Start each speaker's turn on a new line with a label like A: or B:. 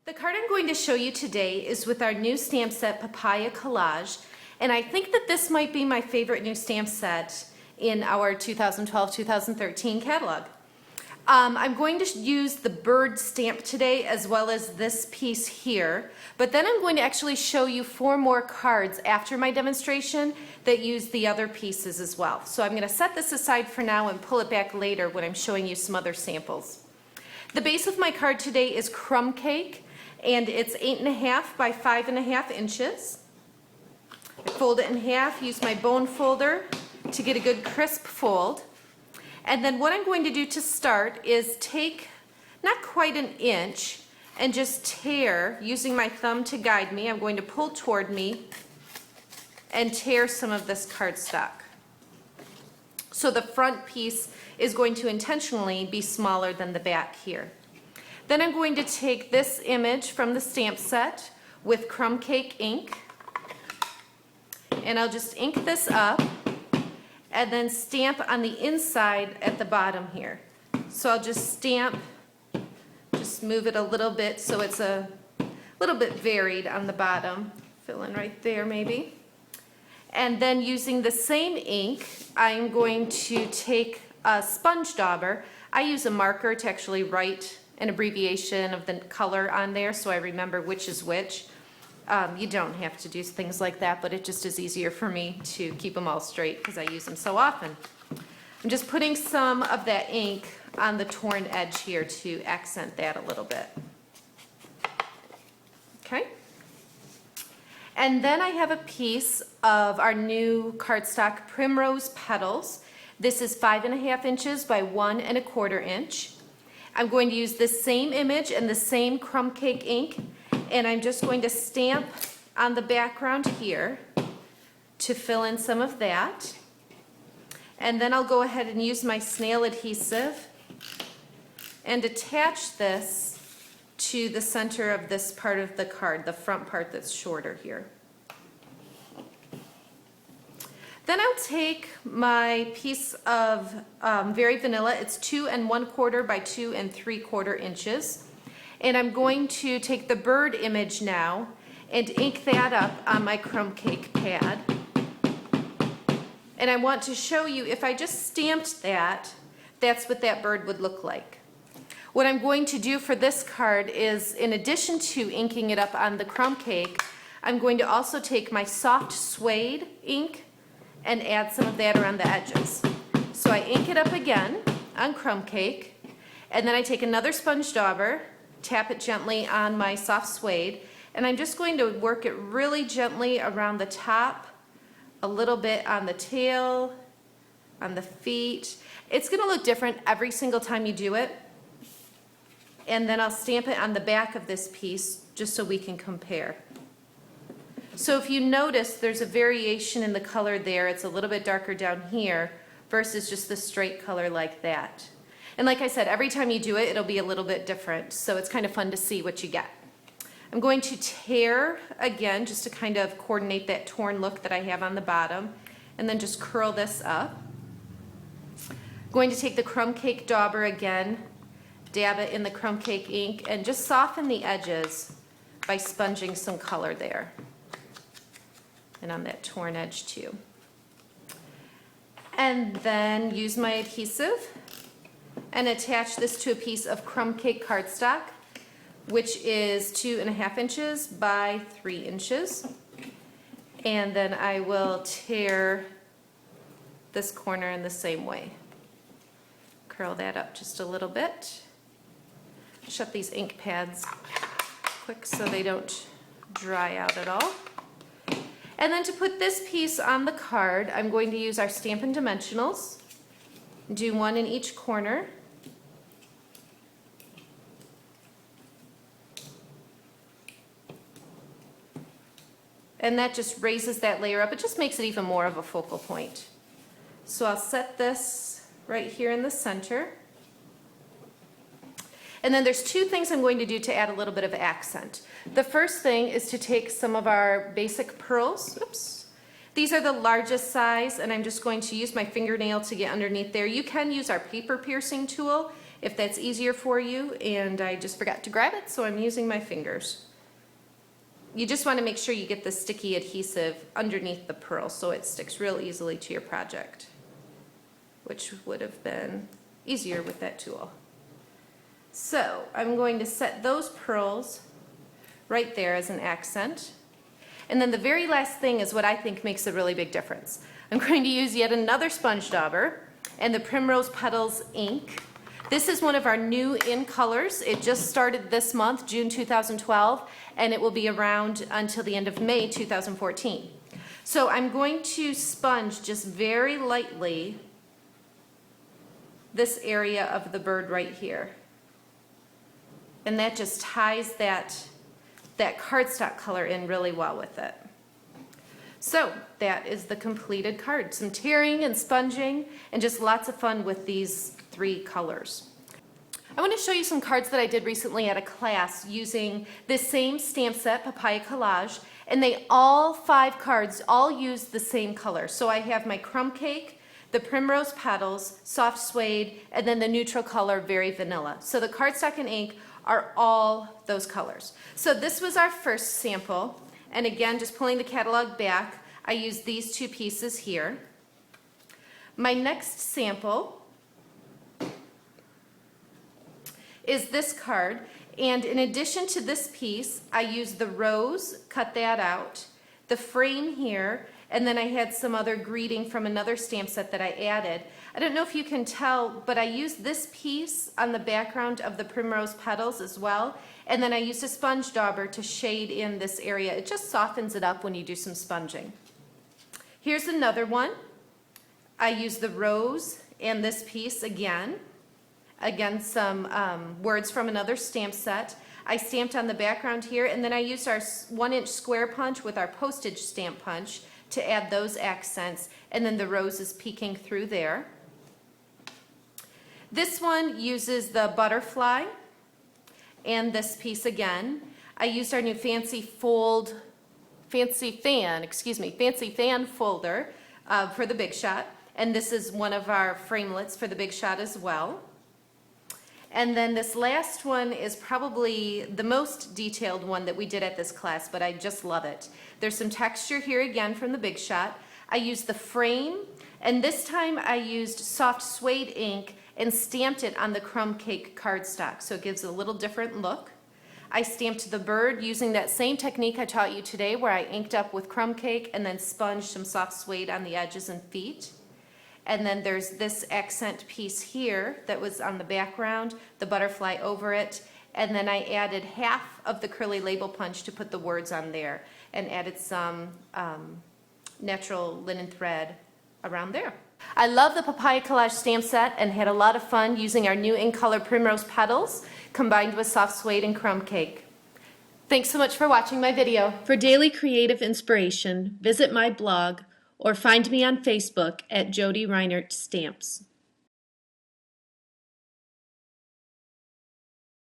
A: The card I'm going to show you today is with our new stamp set, Papaya Collage, and I think that this might be my favorite new stamp set in our 2012-2013 catalog. I'm going to use the bird stamp today as well as this piece here, but then I'm going to actually show you 4 more cards after my demonstration that use the other pieces as well. So I'm going to set this aside for now and pull it back later when I'm showing you some other samples. The base of my card today is Crumb Cake, and it's 8.5 by 5.5 inches. I fold it in half, use my bone folder to get a good crisp fold. And then what I'm going to do to start is take not quite an inch and just tear, using my thumb to guide me. I'm going to pull toward me and tear some of this cardstock. So the front piece is going to intentionally be smaller than the back here. Then I'm going to take this image from the stamp set with Crumb Cake ink, and I'll just ink this up and then stamp on the inside at the bottom here. So I'll just stamp, just move it a little bit so it's a little bit varied on the bottom. Fill in right there maybe. And then using the same ink, I'm going to take a sponge dauber. I use a marker to actually write an abbreviation of the color on there so I remember which is which. You don't have to do things like that, but it just is easier for me to keep them all straight because I use them so often. I'm just putting some of that ink on the torn edge here to accent that a little bit. Okay. And then I have a piece of our new cardstock Primrose Petals. This is 5.5 inches by 1.25 inch. I'm going to use this same image and the same Crumb Cake ink, and I'm just going to stamp on the background here to fill in some of that. And then I'll go ahead and use my snail adhesive and attach this to the center of this part of the card, the front part that's shorter here. Then I'll take my piece of Very Vanilla. It's 2 1/4 by 2 3/4 inches. And I'm going to take the bird image now and ink that up on my Crumb Cake pad. And I want to show you, if I just stamped that, that's what that bird would look like. What I'm going to do for this card is, in addition to inking it up on the Crumb Cake, I'm going to also take my soft suede ink and add some of that around the edges. So I ink it up again on Crumb Cake, and then I take another sponge dauber, tap it gently on my soft suede, and I'm just going to work it really gently around the top, a little bit on the tail, on the feet. It's going to look different every single time you do it. And then I'll stamp it on the back of this piece just so we can compare. So if you notice, there's a variation in the color there. It's a little bit darker down here versus just the straight color like that. And like I said, every time you do it, it'll be a little bit different. So it's kind of fun to see what you get. I'm going to tear again just to kind of coordinate that torn look that I have on the bottom, and then just curl this up. I'm going to take the Crumb Cake dauber again, dab it in the Crumb Cake ink, and just soften the edges by sponging some color there. And on that torn edge too. And then use my adhesive and attach this to a piece of Crumb Cake cardstock, which is 2.5 inches by 3 inches. And then I will tear this corner in the same way. Curl that up just a little bit. Shut these ink pads quick so they don't dry out at all. And then to put this piece on the card, I'm going to use our Stampin' Dimensionals. Do one in each corner. And that just raises that layer up. It just makes it even more of a focal point. So I'll set this right here in the center. And then there's 2 things I'm going to do to add a little bit of accent. The first thing is to take some of our basic pearls. Oops. These are the largest size, and I'm just going to use my fingernail to get underneath there. You can use our paper piercing tool if that's easier for you, and I just forgot to grab it, so I'm using my fingers. You just want to make sure you get the sticky adhesive underneath the pearl so it sticks real easily to your project, which would have been easier with that tool. So I'm going to set those pearls right there as an accent. And then the very last thing is what I think makes a really big difference. I'm going to use yet another sponge dauber and the Primrose Petals ink. This is one of our new in colors. It just started this month, June 2012, and it will be around until the end of May 2014. So I'm going to sponge just very lightly this area of the bird right here. And that just ties that cardstock color in really well with it. So that is the completed card. Some tearing and sponging and just lots of fun with these 3 colors. I want to show you some cards that I did recently at a class using this same stamp set, Papaya Collage, and all 5 cards all use the same color. So I have my crumb cake, the Primrose Petals, soft suede, and then the neutral color, very vanilla. So the cardstock and ink are all those colors. So this was our first sample, and again, just pulling the catalog back, I used these 2 pieces here. My next sample is this card, and in addition to this piece, I used the rose, cut that out, the frame here, and then I had some other greeting from another stamp set that I added. I don't know if you can tell, but I used this piece on the background of the Primrose Petals as well, and then I used a sponge dauber to shade in this area. It just softens it up when you do some sponging. Here's another one. I used the rose and this piece again. Again, some words from another stamp set. I stamped on the background here, and then I used our 1-inch square punch with our postage stamp punch to add those accents, and then the rose is peeking through there. This one uses the butterfly and this piece again. I used our new fancy fan folder for the Big Shot, and this is one of our framelits for the Big Shot as well. And then this last one is probably the most detailed one that we did at this class, but I just love it. There's some texture here again from the Big Shot. I used the frame, and this time I used soft suede ink and stamped it on the crumb cake cardstock, so it gives a little different look. I stamped the bird using that same technique I taught you today, where I inked up with crumb cake and then sponged some soft suede on the edges and feet. And then there's this accent piece here that was on the background, the butterfly over it, and then I added half of the curly label punch to put the words on there, and added some natural linen thread around there. I love the Papaya Collage stamp set and had a lot of fun using our new in color Primrose Petals combined with soft suede and crumb cake. Thanks so much for watching my video. For daily creative inspiration, visit my blog or find me on Facebook at Jody Reinert Stamps.